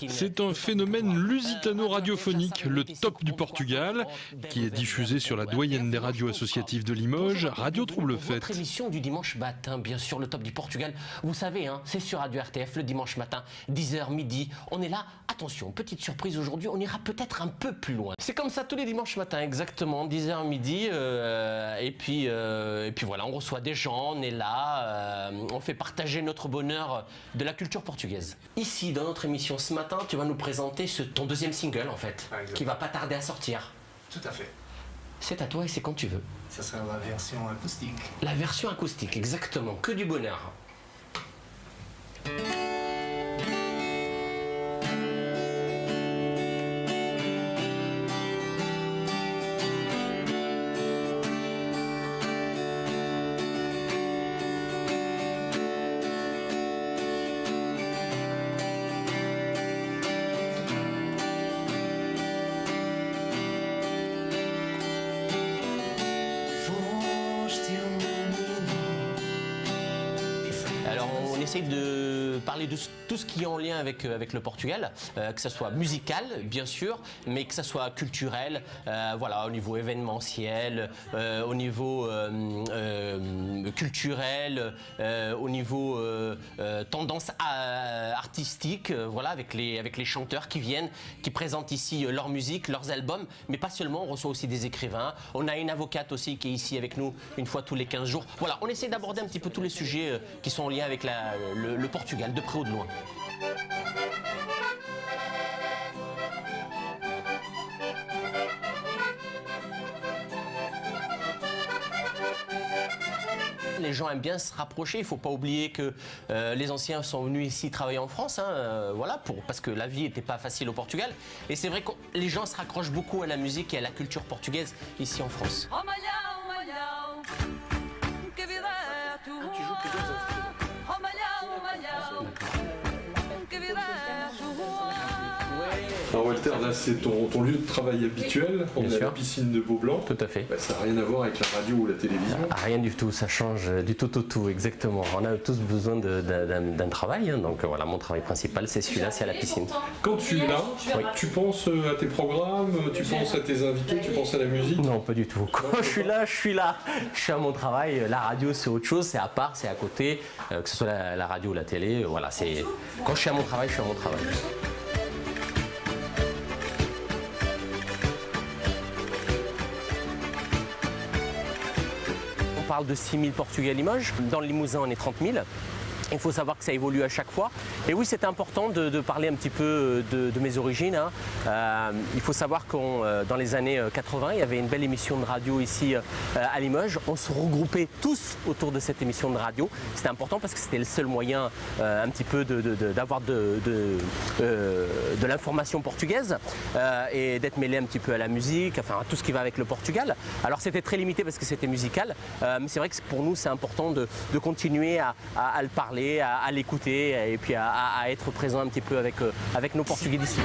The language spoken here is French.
C'est un phénomène lusitano-radiophonique, le top du Portugal, qui est diffusé sur la doyenne des radios associatives de Limoges, Radio Trouble Fête. Votre émission du dimanche matin, bien sûr, le top du Portugal. Vous savez, hein, c'est sur Radio RTF le dimanche matin, 10h midi. On est là. Attention, petite surprise aujourd'hui, on ira peut-être un peu plus loin. C'est comme ça tous les dimanches matins, exactement, 10h midi. Et puis voilà, on reçoit des gens, on est là, on fait partager notre bonheur de la culture portugaise. Ici, dans notre émission ce matin, tu vas nous présenter ton deuxième single, en fait, qui va pas tarder à sortir. Tout à fait. C'est à toi et c'est quand tu veux. Ça sera la version acoustique. La version acoustique, exactement, que du bonheur. On essaye de parler de tout ce qui est en lien avec le Portugal, que ce soit musical bien sûr, mais que ce soit culturel, voilà, au niveau événementiel, au niveau culturel, au niveau tendance artistique, voilà, avec les chanteurs qui viennent, qui présentent ici leur musique, leurs albums, mais pas seulement, on reçoit aussi des écrivains. On a une avocate aussi qui est ici avec nous une fois tous les 15 jours. Voilà, on essaie d'aborder un petit peu tous les sujets qui sont en lien avec le Portugal, de près ou de loin. Les gens aiment bien se rapprocher, il ne faut pas oublier que les anciens sont venus ici travailler en France, hein, voilà, parce que la vie n'était pas facile au Portugal. Et c'est vrai que les gens se raccrochent beaucoup à la musique et à la culture portugaise ici en France. Alors Walter, là c'est ton lieu de travail habituel, on est à la piscine de Beaublanc. Tout à fait. Bah, ça n'a rien à voir avec la radio ou la télévision. Rien du tout, ça change du tout au tout, exactement. On a tous besoin d'un travail, hein, donc voilà, mon travail principal c'est celui-là, c'est à la piscine. Quand tu es là, tu penses à tes programmes, tu penses à tes invités, tu penses à la musique? Non, pas du tout. Quand je suis là, je suis là. Je suis à mon travail, la radio c'est autre chose, c'est à part, c'est à côté, que ce soit la radio ou la télé, voilà, c'est... Quand je suis à mon travail, je suis à mon travail. On parle de 6 000 Portugais à Limoges. Dans le Limousin, on est 30 000. Il faut savoir que ça évolue à chaque fois. Et oui, c'était important de parler un petit peu de mes origines, hein. Il faut savoir que dans les années 80, il y avait une belle émission de radio ici à Limoges. On se regroupait tous autour de cette émission de radio. C'était important parce que c'était le seul moyen un petit peu d'avoir de l'information portugaise et d'être mêlé un petit peu à la musique, enfin à tout ce qui va avec le Portugal. Alors c'était très limité parce que c'était musical, mais c'est vrai que pour nous c'est important de continuer à le parler, à l'écouter et puis à être présent un petit peu avec nos Portugais d'ici.